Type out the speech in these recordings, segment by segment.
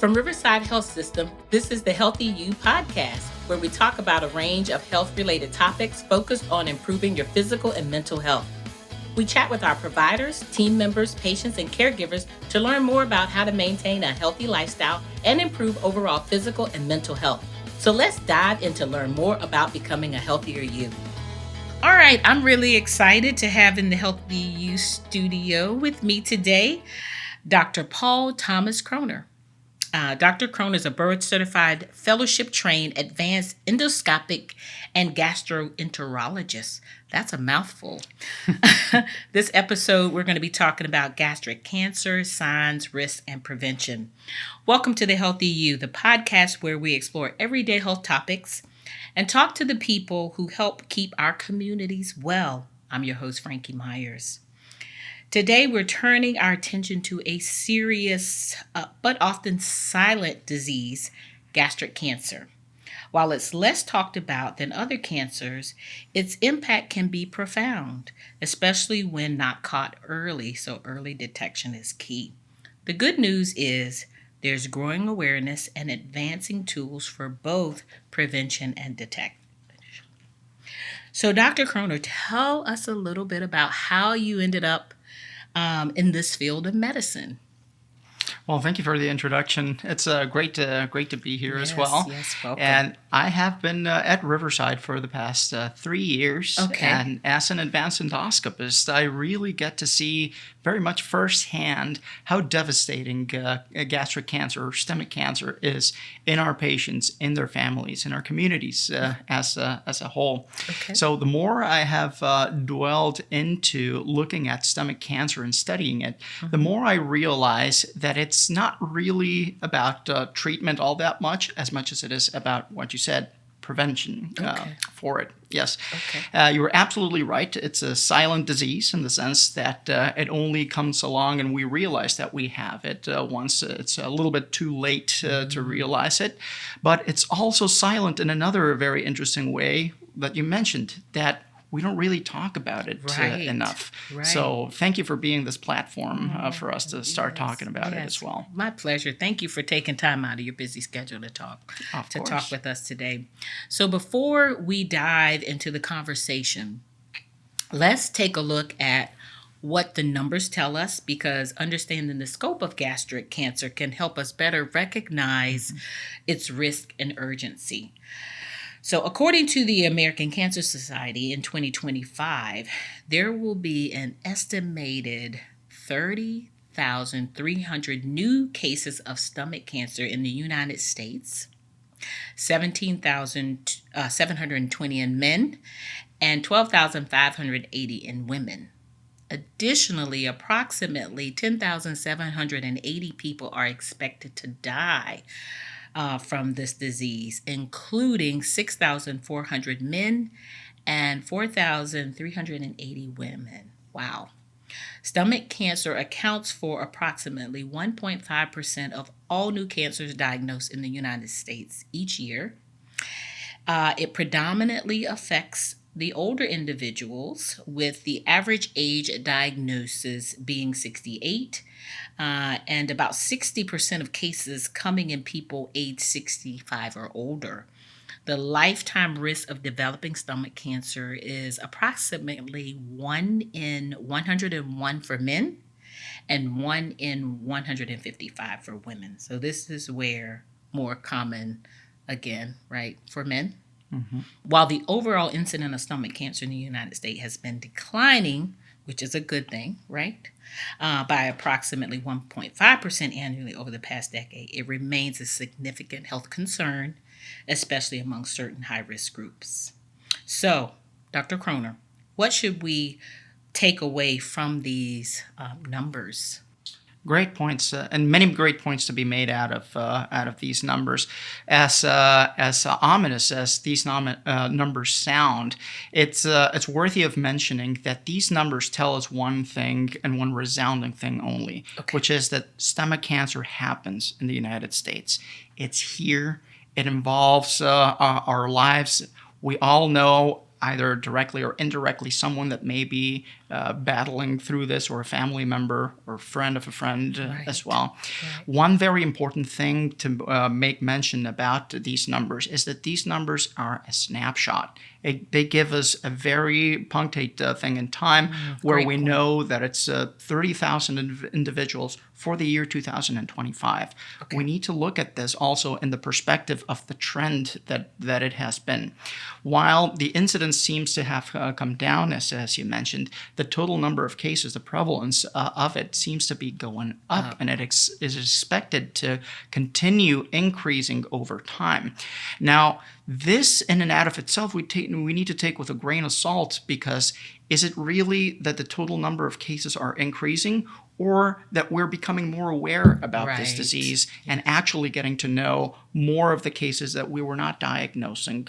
From Riverside Health System, this is the Healthy You podcast, where we talk about a range of health-related topics focused on improving your physical and mental health. We chat with our providers, team members, patients, and caregivers to learn more about how to maintain a healthy lifestyle and improve overall physical and mental health. So let's dive in to learn more about becoming a healthier you. All right, I'm really excited to have in the Healthy You studio with me today, Dr. Paul Thomas Kröner. Dr. Kröner is a board-certified, fellowship-trained, advanced endoscopic and gastroenterologist. That's a mouthful. This episode, we're going to be talking about gastric cancer, signs, risks, and prevention. Welcome to the Healthy You, the podcast where we explore everyday health topics and talk to the people who help keep our communities well. I'm your host, Frankye Myers. Today, we're turning our attention to a serious but often silent disease, gastric cancer. While it's less talked about than other cancers, its impact can be profound, especially when not caught early, so early detection is key. The good news is there's growing awareness and advancing tools for both prevention and detection. So, Dr. Kröner, tell us a little bit about how you ended up in this field of medicine. Well, thank you for the introduction. It's great to be here as well. Yes, welcome. And I have been at Riverside for the past 3 years. Okay. And as an advanced endoscopist, I really get to see very much firsthand how devastating gastric cancer or stomach cancer is in our patients, in their families, in our communities as a whole. Okay. So the more I have dwelled into looking at stomach cancer and studying it, the more I realize that it's not really about treatment all that much as it is about what you said, prevention for it. Yes. Okay. You were absolutely right. It's a silent disease in the sense that it only comes along and we realize that we have it once it's a little bit too late to realize it. But it's also silent in another very interesting way that you mentioned, that we don't really talk about it enough. Right. So thank you for being this platform for us to start talking about it as well. My pleasure. Thank you for taking time out of your busy schedule to talk with us today. So before we dive into the conversation, let's take a look at what the numbers tell us, because understanding the scope of gastric cancer can help us better recognize its risk and urgency. So according to the American Cancer Society in 2025, there will be an estimated 30,300 new cases of stomach cancer in the United States, 17,720 in men, and 12,580 in women. Additionally, approximately 10,780 people are expected to die from this disease, including 6,400 men and 4,380 women. Wow. Stomach cancer accounts for approximately 1.5% of all new cancers diagnosed in the United States each year. It predominantly affects the older individuals, with the average age at diagnosis being 68, and about 60% of cases coming in people age 65 or older. The lifetime risk of developing stomach cancer is approximately 1 in 101 for men and 1 in 155 for women. So this is where more common, again, right, for men. Mm-hmm. While the overall incidence of stomach cancer in the United States has been declining, which is a good thing, right, by approximately 1.5% annually over the past decade, it remains a significant health concern, especially among certain high-risk groups. So, Dr. Kröner, what should we take away from these numbers? Great points, and many great points to be made out of these numbers. As ominous as these numbers sound, it's worthy of mentioning that these numbers tell us one thing and one resounding thing only, which is that stomach cancer happens in the United States. It's here. It involves our lives. We all know, either directly or indirectly, someone that may be battling through this, or a family member or friend of a friend as well. Right. One very important thing to make mention about these numbers is that these numbers are a snapshot. They give us a very punctate thing in time where we know that it's 30,000 individuals for the year 2025. We need to look at this also in the perspective of the trend that it has been. While the incidence seems to have come down, as you mentioned, the total number of cases, the prevalence of it seems to be going up, and it is expected to continue increasing over time. Now, this in and out of itself, we need to take with a grain of salt, because is it really that the total number of cases are increasing, or that we're becoming more aware about this disease and actually getting to know more of the cases that we were not diagnosing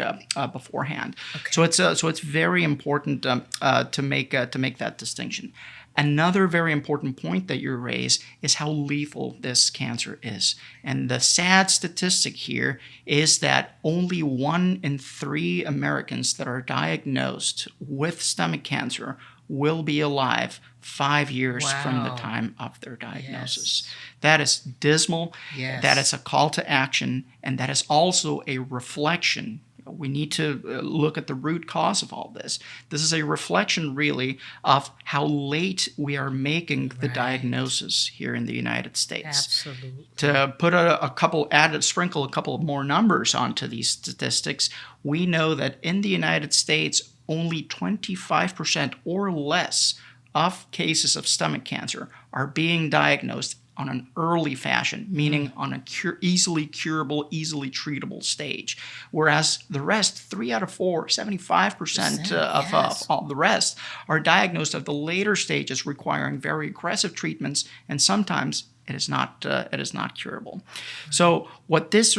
beforehand? So it's very important to make that distinction. Another very important point that you raise is how lethal this cancer is. And the sad statistic here is that only 1 in 3 Americans that are diagnosed with stomach cancer will be alive 5 years from the time of their diagnosis. That is dismal. That is a call to action, and that is also a reflection. We need to look at the root cause of all this. This is a reflection, really, of how late we are making the diagnosis here in the United States. Absolutely. To put sprinkle a couple of more numbers onto these statistics, we know that in the United States, only 25% or less of cases of stomach cancer are being diagnosed on an early fashion, meaning on a easily curable, easily treatable stage. Whereas the rest, 3 out of 4, 75% of all the rest, are diagnosed at the later stages, requiring very aggressive treatments, and sometimes it is not curable. So what this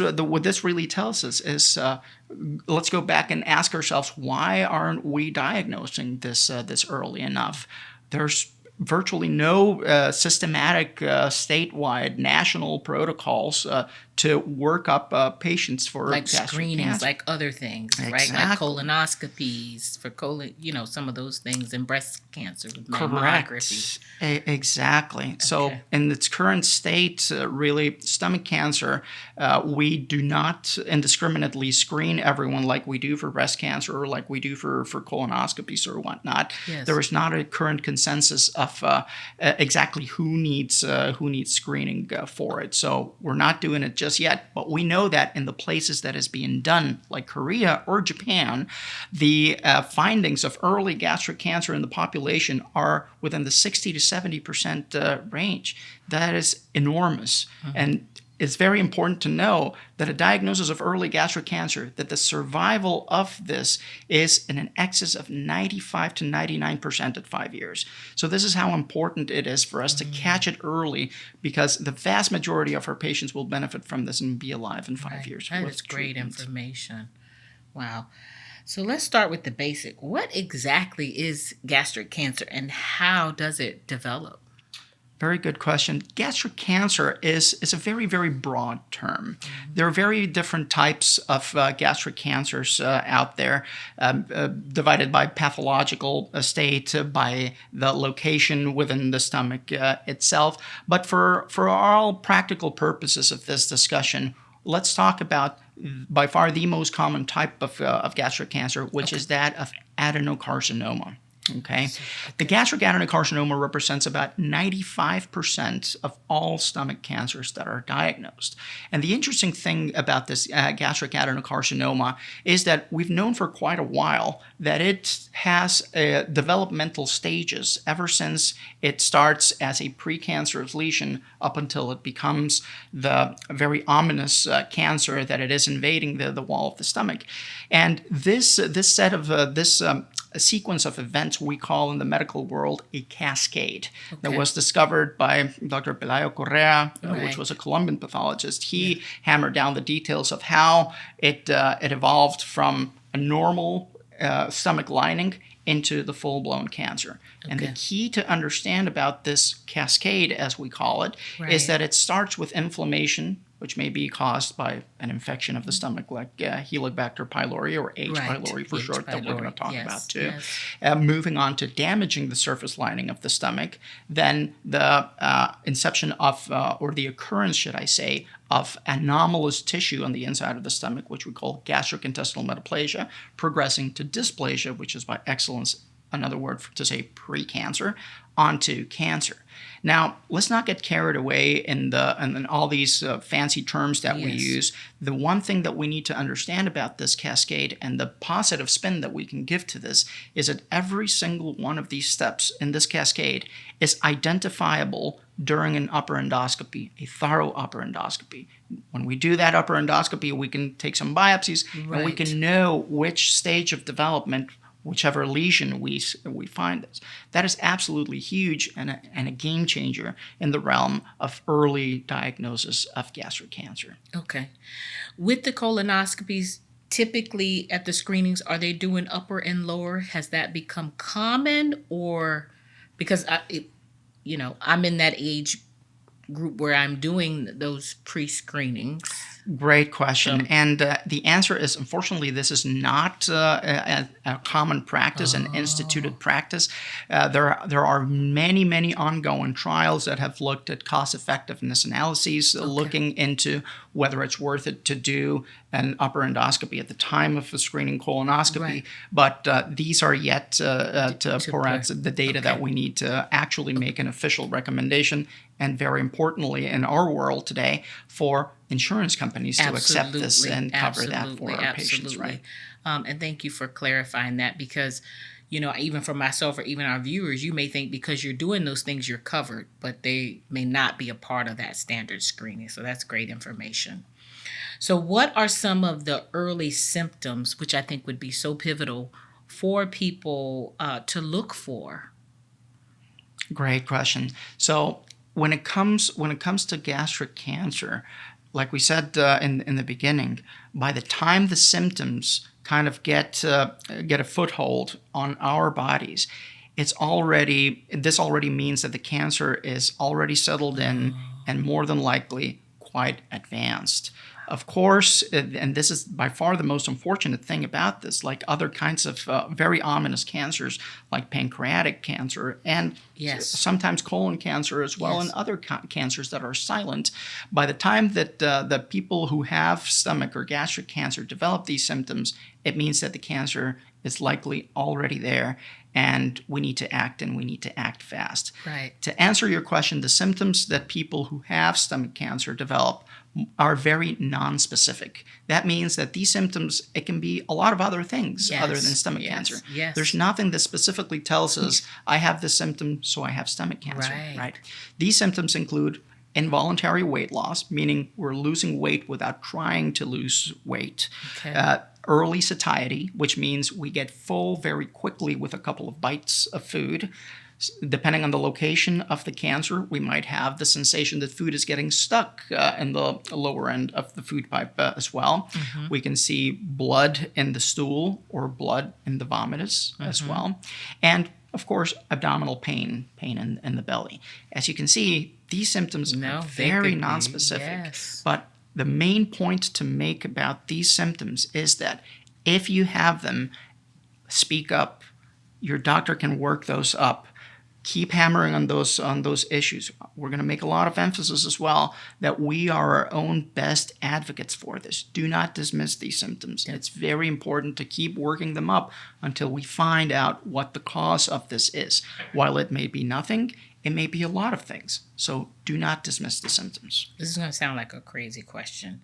really tells us is, let's go back and ask ourselves, why aren't we diagnosing this early enough? There's virtually no systematic statewide national protocols to work up patients for like gastric screenings, cancer. like other things, right? Like colonoscopies for some of those things, and breast cancer with mammography. Exactly. So in its current state, really, stomach cancer, we do not indiscriminately screen everyone like we do for breast cancer or like we do for colonoscopies or whatnot. There is not a current consensus of exactly who needs screening for it. So we're not doing it just yet, but we know that in the places that is being done, like Korea or Japan, the findings of early gastric cancer in the population are within the 60 to 70% range. That is enormous. And it's very important to know that a diagnosis of early gastric cancer, that the survival of this is in an excess of 95 to 99% at 5 years. So this is how important it is for us to catch it early, because the vast majority of our patients will benefit from this and be alive in 5 years. That is great information. Wow. So let's start with the basic. What exactly is gastric cancer, and how does it develop? Very good question. Gastric cancer is a very, very broad term. There are very different types of gastric cancers out there, divided by pathological state, by the location within the stomach itself. But for all practical purposes of this discussion, let's talk about by far the most common type of gastric cancer, which is that of adenocarcinoma. The gastric adenocarcinoma represents about 95% of all stomach cancers that are diagnosed. And the interesting thing about this gastric adenocarcinoma is that we've known for quite a while that it has developmental stages ever since it starts as a precancerous lesion up until it becomes the very ominous cancer that it is invading the wall of the stomach. And this sequence of events we call in the medical world a cascade that was discovered by Dr. Pelayo Correa, which was a Colombian pathologist. He hammered down the details of how it evolved from a normal stomach lining into the full-blown cancer. And the key to understand about this cascade, as we call it, is that it starts with inflammation which may be caused by an infection of the stomach, like Helicobacter pylori or H. pylori for short, that we're going to talk about too. Moving on to damaging the surface lining of the stomach, then the inception of, or the occurrence, should I say, of anomalous tissue on the inside of the stomach, which we call gastric intestinal metaplasia, progressing to dysplasia, which is by excellence another word to say precancer, onto cancer. Now, let's not get carried away in all these fancy terms that we use. The one thing that we need to understand about this cascade and the positive spin that we can give to this is that every single one of these steps in this cascade is identifiable during an upper endoscopy, a thorough upper endoscopy. When we do that upper endoscopy, we can take some biopsies and we can know which stage of development, whichever lesion we find this. That is absolutely huge and a game changer in the realm of early diagnosis of gastric cancer. Okay. With the colonoscopies, typically at the screenings, are they doing upper and lower? Has that become common, or because I'm in that age group where I'm doing those pre-screenings? Great question. And the answer is, unfortunately, this is not a common practice, an instituted practice. There are many, many ongoing trials that have looked at cost-effectiveness analyses, looking into whether it's worth it to do an upper endoscopy at the time of a screening colonoscopy. But these are yet to pour out the data that we need to actually make an official recommendation. And very importantly, in our world today, for insurance companies to accept this and cover that for our patients, right? And thank you for clarifying that, because, even for myself or even our viewers, you may think because you're doing those things, you're covered, but they may not be a part of that standard screening. So that's great information. So what are some of the early symptoms, which I think would be so pivotal for people to look for? Great question. So when it comes to gastric cancer, like we said in the beginning, by the time the symptoms kind of get a foothold on our bodies, this already means that the cancer is already settled in and more than likely quite advanced. Of course, and this is by far the most unfortunate thing about this, like other kinds of very ominous cancers, like pancreatic cancer and sometimes colon cancer as well, and other cancers that are silent. By the time that the people who have stomach or gastric cancer develop these symptoms, it means that the cancer is likely already there, and we need to act, and we need to act fast. Right. To answer your question, the symptoms that people who have stomach cancer develop are very non-specific. That means that these symptoms, it can be a lot of other things other than stomach cancer. Yes. There's nothing that specifically tells us, I have this symptom, so I have stomach cancer. Right? These symptoms include involuntary weight loss, meaning we're losing weight without trying to lose weight. Early satiety, which means we get full very quickly with a couple of bites of food. Depending on the location of the cancer, we might have the sensation that food is getting stuck in the lower end of the food pipe as well. We can see blood in the stool or blood in the vomitus as well. And, of course, abdominal pain in the belly. As you can see, these symptoms are very nonspecific. But the main point to make about these symptoms is that if you have them, speak up. Your doctor can work those up. Keep hammering on those issues. We're going to make a lot of emphasis as well that we are our own best advocates for this. Do not dismiss these symptoms. It's very important to keep working them up until we find out what the cause of this is. While it may be nothing, it may be a lot of things. So do not dismiss the symptoms. This is going to sound like a crazy question,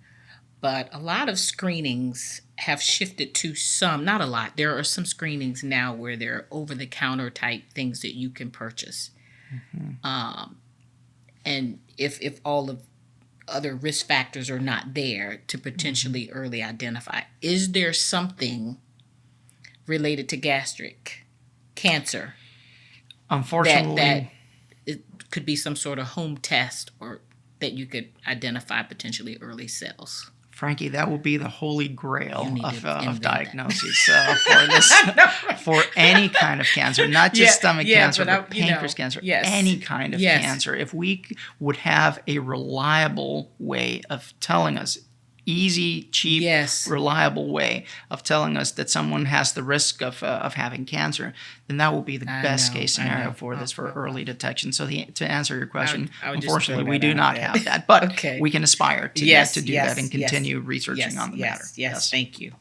but a lot of screenings have shifted to some, not a lot. There are some screenings now where there are over-the-counter type things that you can purchase. And if all of other risk factors are not there to potentially early identify, is there something related to gastric cancer? Unfortunately, that it could be some sort of home test or that you could identify potentially early cells? Frankye, that will be the holy grail of diagnosis for any kind of cancer, not just stomach cancer, but pancreas cancer, any kind of cancer. If we would have a reliable way of telling us, easy, cheap, reliable way of telling us that someone has the risk of having cancer, then that will be the best case scenario for this, for early detection. So to answer your question, unfortunately, we do not have that, but we can aspire to do that and continue researching on the matter. Yes, thank you.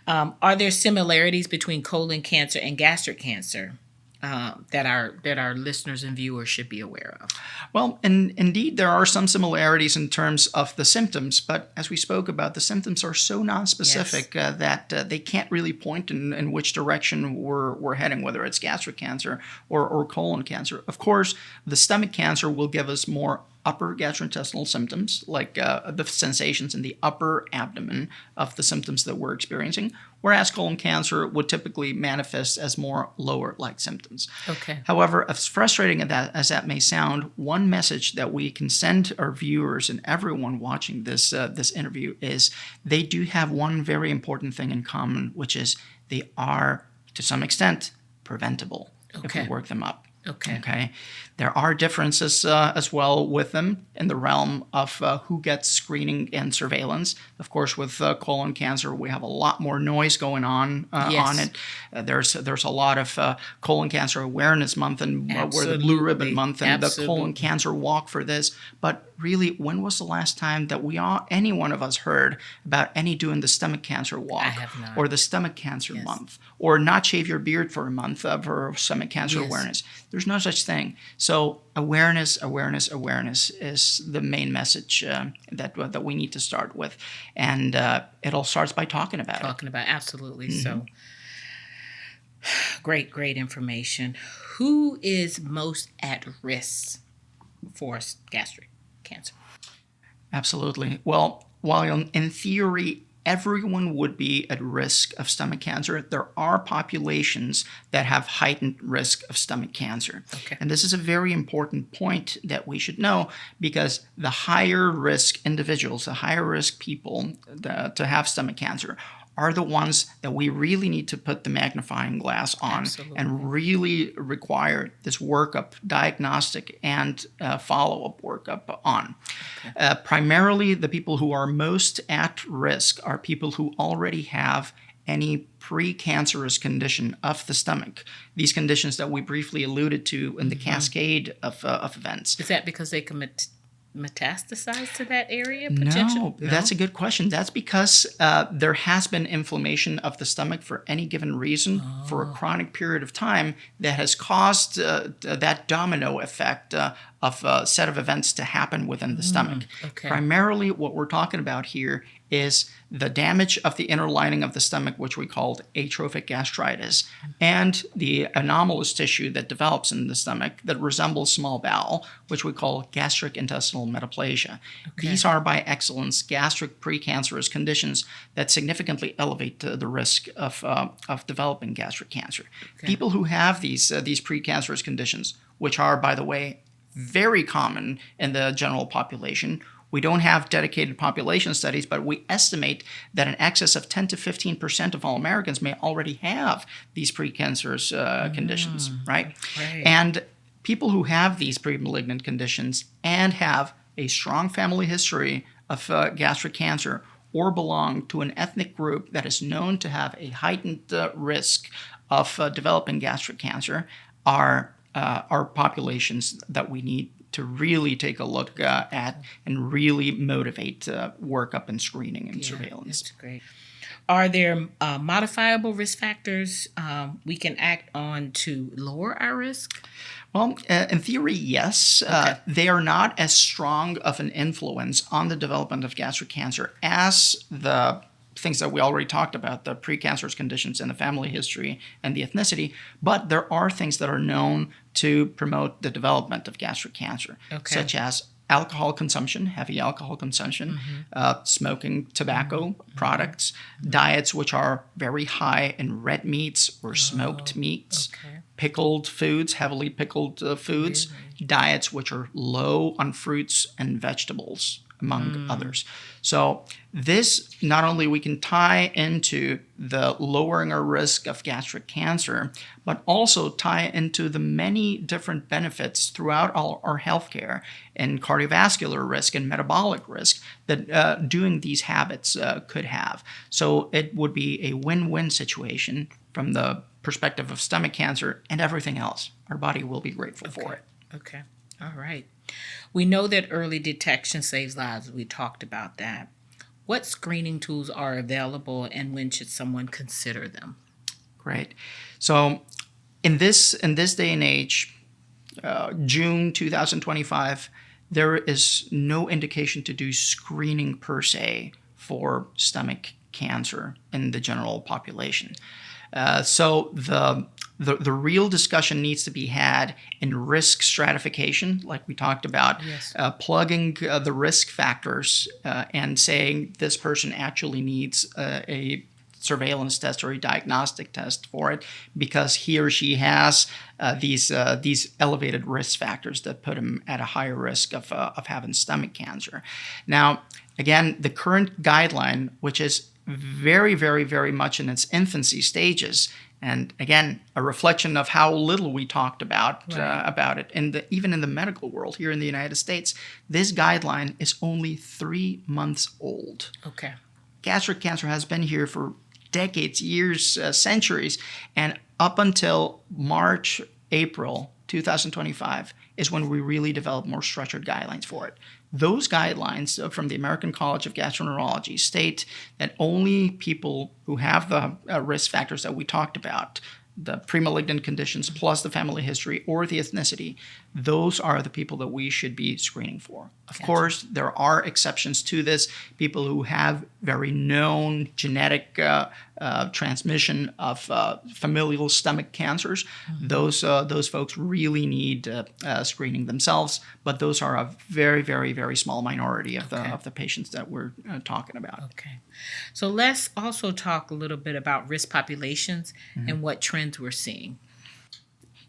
Are there similarities between colon cancer and gastric cancer that our listeners and viewers should be aware of? Well, indeed, there are some similarities in terms of the symptoms, but as we spoke about, the symptoms are so nonspecific that they can't really point in which direction we're heading, whether it's gastric cancer or colon cancer. Of course, the stomach cancer will give us more upper gastrointestinal symptoms, like the sensations in the upper abdomen of the symptoms that we're experiencing, whereas colon cancer would typically manifest as more lower-like symptoms. Okay. However, as frustrating as that may sound, one message that we can send our viewers and everyone watching this interview is they do have one very important thing in common, which is they are, to some extent, preventable if we work them up. Okay. There are differences as well with them in the realm of who gets screening and surveillance. Of course, with colon cancer, we have a lot more noise going on it. There's a lot of colon cancer awareness month, and we're the Blue Ribbon Month and the colon cancer walk for this. But really, when was the last time that any one of us heard about doing the stomach cancer walk? I have not. Or the stomach cancer month, or not shave your beard for a month for stomach cancer awareness? There's no such thing. So awareness is the main message that we need to start with, and it all starts by talking about it. Absolutely. So great information. Who is most at risk for gastric cancer? Absolutely. Well, while in theory everyone would be at risk of stomach cancer, there are populations that have heightened risk of stomach cancer. Okay. And this is a very important point that we should know, because the higher risk individuals, the higher risk people to have stomach cancer are the ones that we really need to put the magnifying glass on and really require this workup, diagnostic and follow-up workup on. Okay. Primarily, the people who are most at risk are people who already have any precancerous condition of the stomach. These conditions that we briefly alluded to in the cascade of events. Is that because they commit metastasize to that area? No, that's a good question. That's because there has been inflammation of the stomach for any given reason for a chronic period of time that has caused that domino effect of a set of events to happen within the stomach. Okay. Primarily, what we're talking about here is the damage of the inner lining of the stomach, which we called atrophic gastritis, and the anomalous tissue that develops in the stomach that resembles small bowel, which we call gastric intestinal metaplasia. Okay. These are, by excellence, gastric precancerous conditions that significantly elevate the risk of developing gastric cancer. Okay. People who have these precancerous conditions, which are, by the way, very common in the general population. We don't have dedicated population studies, but we estimate that in excess of 10 to 15% of all Americans may already have these precancerous conditions, right? And people who have these premalignant conditions and have a strong family history of gastric cancer or belong to an ethnic group that is known to have a heightened risk of developing gastric cancer are populations that we need to really take a look at and really motivate workup and screening and surveillance. That's great. Are there modifiable risk factors we can act on to lower our risk? Well, in theory, yes. Okay. They are not as strong of an influence on the development of gastric cancer as the things that we already talked about, the precancerous conditions and the family history and the ethnicity, but there are things that are known to promote the development of gastric cancer, such as alcohol consumption, heavy alcohol consumption, smoking tobacco products, diets which are very high in red meats or smoked meats, pickled foods, heavily pickled foods, diets which are low on fruits and vegetables. among others. So this, not only we can tie into the lowering our risk of gastric cancer, but also tie into the many different benefits throughout our healthcare and cardiovascular risk and metabolic risk that doing these habits could have. So it would be a win-win situation from the perspective of stomach cancer and everything else. Our body will be grateful for it. Okay. All right. We know that early detection saves lives. We talked about that. What screening tools are available and when should someone consider them? Great. So in this day and age, June 2025, there is no indication to do screening per se for stomach cancer in the general population. So the real discussion needs to be had in risk stratification, like we talked about, Yes. Plugging the risk factors and saying this person actually needs a surveillance test or a diagnostic test for it because he or she has these elevated risk factors that put him at a higher risk of having stomach cancer. Now, again, the current guideline, which is very, very, very much in its infancy stages, and again, a reflection of how little we talked about it, even in the medical world here in the United States. This guideline is only 3 months old. Okay. Gastric cancer has been here for decades, years, centuries, and up until March, April 2025 is when we really developed more structured guidelines for it. Those guidelines from the American College of Gastroenterology state that only people who have the risk factors that we talked about, the premalignant conditions plus the family history or the ethnicity, those are the people that we should be screening for. Of course, there are exceptions to this. People who have very known genetic transmission of familial stomach cancers, those folks really need screening themselves. But those are a very, very, very small minority of the patients that we're talking about. Okay. So let's also talk a little bit about risk populations and what trends we're seeing.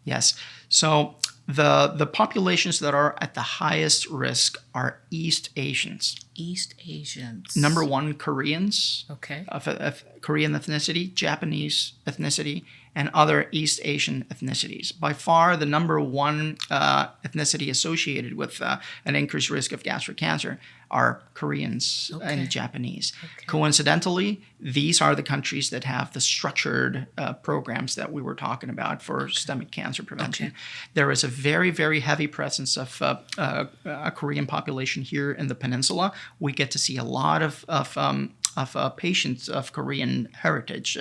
Yes. So the populations that are at the highest risk are East Asians. East Asians. Number one, Koreans. Okay. Of Korean ethnicity, Japanese ethnicity, and other East Asian ethnicities. By far, the number one ethnicity associated with an increased risk of gastric cancer are Koreans and Japanese. Okay. Coincidentally, these are the countries that have the structured programs that we were talking about for stomach cancer prevention. There is a very, very heavy presence of a Korean population here in the peninsula. We get to see a lot of patients of Korean heritage.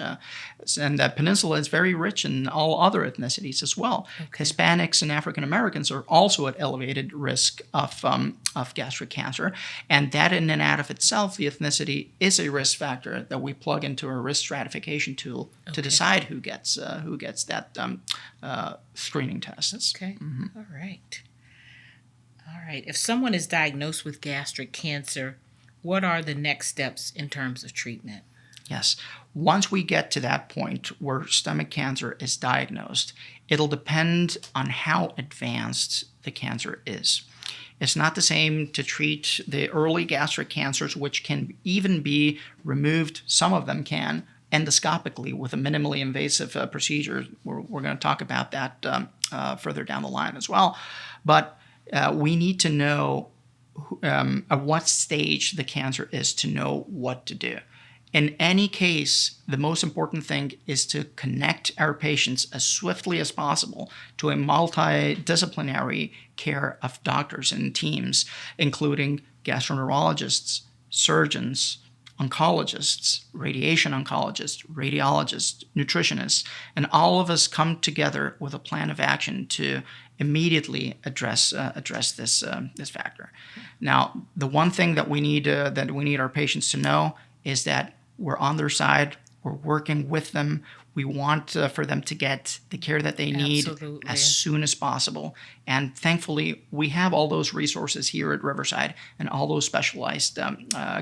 And that peninsula is very rich in all other ethnicities as well. Okay. Hispanics and African Americans are also at elevated risk of gastric cancer. And that in and out of itself, the ethnicity is a risk factor that we plug into a risk stratification tool to decide who gets that screening tests. Okay. All right. All right. If someone is diagnosed with gastric cancer, what are the next steps in terms of treatment? Yes. Once we get to that point where stomach cancer is diagnosed, it'll depend on how advanced the cancer is. It's not the same to treat the early gastric cancers, which can even be removed, some of them can, endoscopically with a minimally invasive procedure. We're going to talk about that further down the line as well. But we need to know at what stage the cancer is to know what to do. In any case, the most important thing is to connect our patients as swiftly as possible to a multidisciplinary care of doctors and teams, including gastroenterologists, surgeons, oncologists, radiation oncologists, radiologists, nutritionists, and all of us come together with a plan of action to immediately address this factor. Now, the one thing that we need our patients to know is that we're on their side. We're working with them. We want for them to get the care that they need as soon as possible. And thankfully, we have all those resources here at Riverside and all those specialized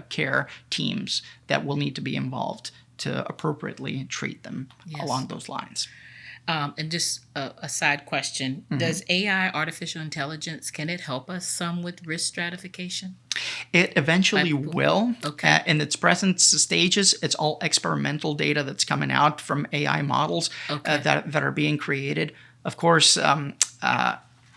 care teams that will need to be involved to appropriately treat them along those lines. And just a side question: does AI, artificial intelligence, can it help us some with risk stratification? It eventually will. Okay. In its present stages, it's all experimental data that's coming out from AI models Okay. that are being created. Of course,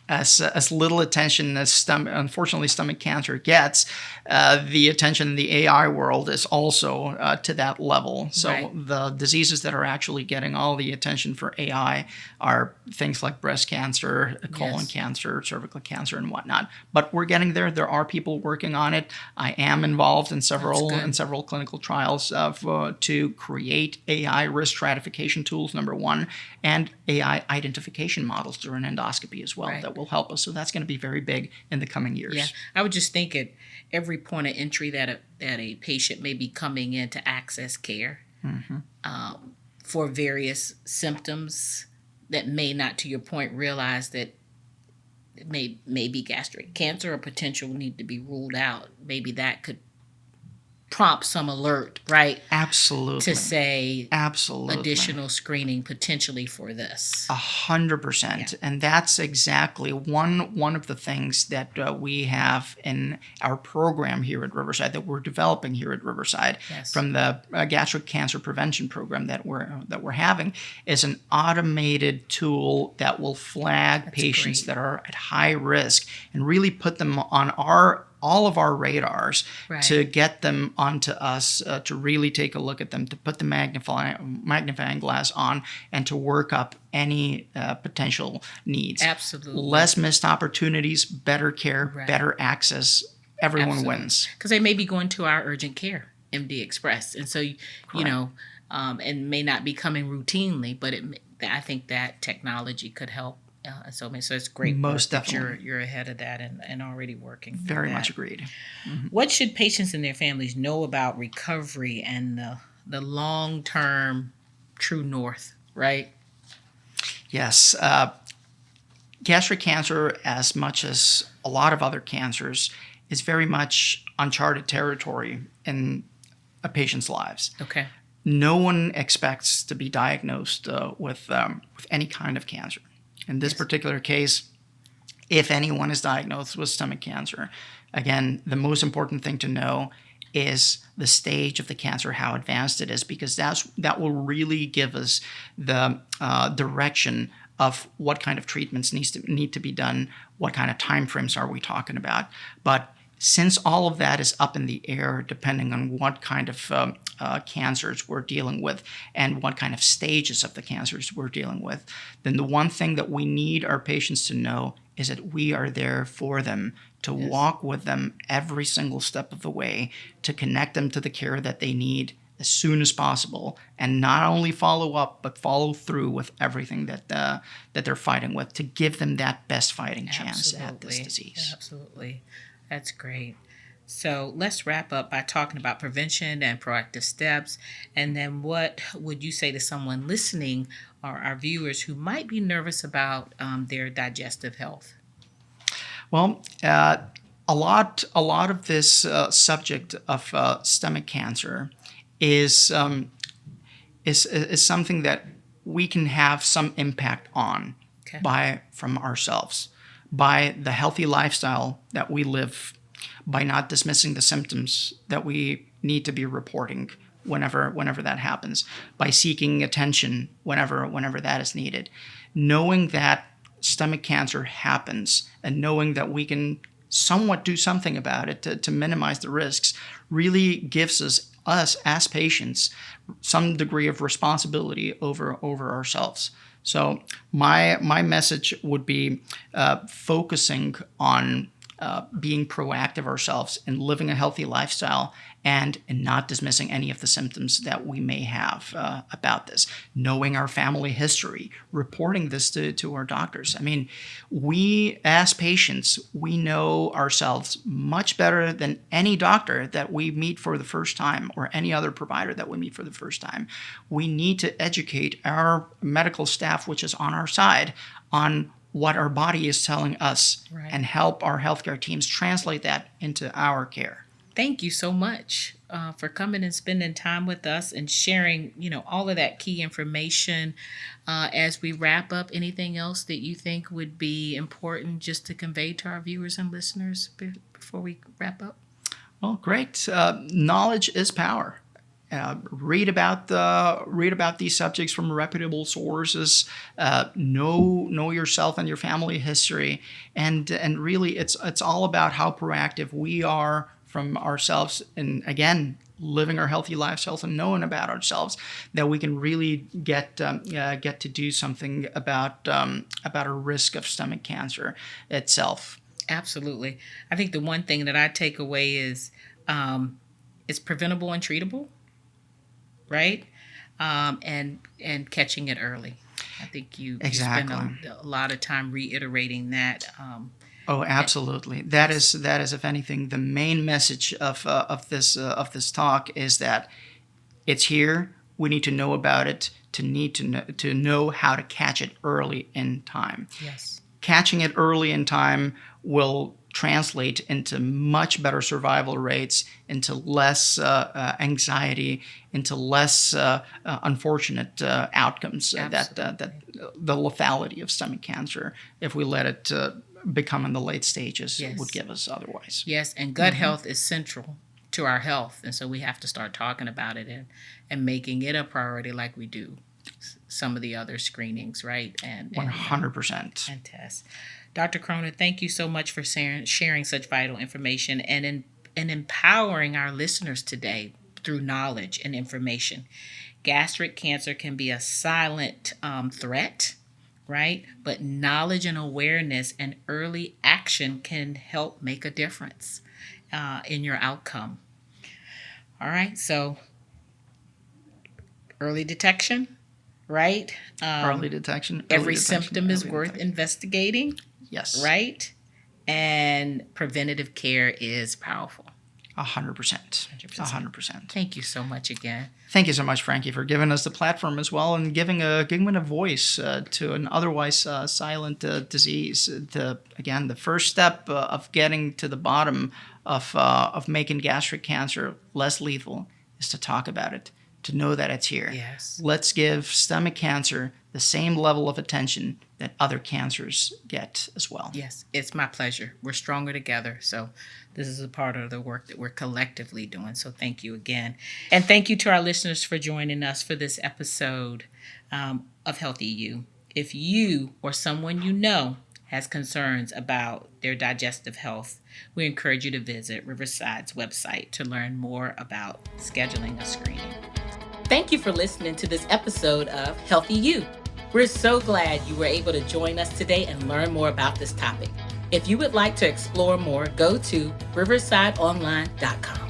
as little attention as unfortunately stomach cancer gets, the attention in the AI world is also to that level. So Right. the diseases that are actually getting all the attention for AI are things like breast cancer, colon Yes. cancer, cervical cancer, and whatnot. But we're getting there. There are people working on it. I am involved in several clinical trials to create AI risk stratification tools, number one, and AI identification models during endoscopy as well. Right. That will help us. So that's going to be very big in the coming years. Yeah, I would just think at every point of entry that a patient may be coming in to access care for various symptoms that may not, to your point, realize that it may be gastric cancer or potential need to be ruled out. Maybe that could prompt some alert, right? Absolutely. To say absolutely additional screening potentially for this. 100%. And that's exactly one of the things that we have in our program here at Riverside, that we're developing here at Riverside. Yes. From the gastric cancer prevention program that we're having, is an automated tool that will flag patients that are at high risk and really put them on all of our radars, Right. to get them onto us, to really take a look at them, to put the magnifying glass on, and to work up any potential needs. Absolutely. Less missed opportunities, better care, Right. better access. Everyone wins. Because they may be going to our urgent care, MD Express, and so you know, and may not be coming routinely, but I think that technology could help. So it's great. Most work that definitely. You're ahead of that and already working. Very much agreed. What should patients and their families know about recovery and the long term true north? Right. Yes. Gastric cancer, as much as a lot of other cancers, is very much uncharted territory in a patient's lives. Okay. No one expects to be diagnosed with any kind of cancer. In this particular case, if anyone is diagnosed with stomach cancer, again, the most important thing to know is the stage of the cancer, how advanced it is, because that will really give us the direction of what kind of treatments need to be done, what kind of timeframes are we talking about. But since all of that is up in the air, depending on what kind of cancers we're dealing with and what kind of stages of the cancers we're dealing with, then the one thing that we need our patients to know is that we are there for them, to walk with them every single step of the way, to connect them to the care that they need as soon as possible, and not only follow up, but follow through with everything that they're fighting with, to give them that best fighting chance at this disease. Absolutely. That's great. So let's wrap up by talking about prevention and proactive steps. And then what would you say to someone listening or our viewers who might be nervous about their digestive health? Well, a lot of this subject of stomach cancer is something that we can have some impact on from ourselves, by the healthy lifestyle that we live, by not dismissing the symptoms that we need to be reporting whenever that happens, by seeking attention whenever that is needed, knowing that stomach cancer happens and knowing that we can somewhat do something about it to minimize the risks, really gives us as patients some degree of responsibility over ourselves. So my message would be focusing on being proactive ourselves and living a healthy lifestyle, and not dismissing any of the symptoms that we may have about this. Knowing our family history, reporting this to our doctors. I mean, we as patients, we know ourselves much better than any doctor that we meet for the first time, or any other provider that we meet for the first time. We need to educate our medical staff, which is on our side, on what our body is telling us, and help our healthcare teams translate that into our care. Thank you so much for coming and spending time with us and sharing, all of that key information. As we wrap up, anything else that you think would be important just to convey to our viewers and listeners before we wrap up? Well, great. Knowledge is power. Read about these subjects from reputable sources. Know yourself and your family history, and really, it's all about how proactive we are from ourselves, and again, living our healthy lifestyles and knowing about ourselves, that we can really get to do something about a risk of stomach cancer itself. Absolutely. I think the one thing that I take away is it's preventable and treatable, right? And catching it early. I think you spend a lot of time reiterating that. Oh, absolutely. That is, if anything, the main message of this talk is that it's here. We need to know about it. To know how to catch it early in time. Yes. Catching it early in time will translate into much better survival rates, into less anxiety, into less unfortunate outcomes. That the lethality of stomach cancer, if we let it become in the late stages, would give us otherwise. Yes, and gut health is central to our health, and so we have to start talking about it and making it a priority, like we do some of the other screenings, right? And 100%. And tests. Dr. Kröner, thank you so much for sharing such vital information and empowering our listeners today through knowledge and information. Gastric cancer can be a silent threat, right? But knowledge and awareness and early action can help make a difference in your outcome. All right, so early detection, right? Early detection. Every symptom is worth investigating. Yes. Right? And preventative care is powerful. 100%. 100%. Thank you so much again. Thank you so much, Frankye, for giving us the platform as well and giving a voice to an otherwise silent disease. The first step of getting to the bottom of making gastric cancer less lethal is to talk about it, to know that it's here. Yes. Let's give stomach cancer the same level of attention that other cancers get as well. Yes, it's my pleasure. We're stronger together. So this is a part of the work that we're collectively doing. So thank you again. And thank you to our listeners for joining us for this episode of Healthy You. If you or someone you know has concerns about their digestive health, we encourage you to visit Riverside's website to learn more about scheduling a screening. Thank you for listening to this episode of Healthy You. We're so glad you were able to join us today and learn more about this topic. If you would like to explore more, go to riversideonline.com.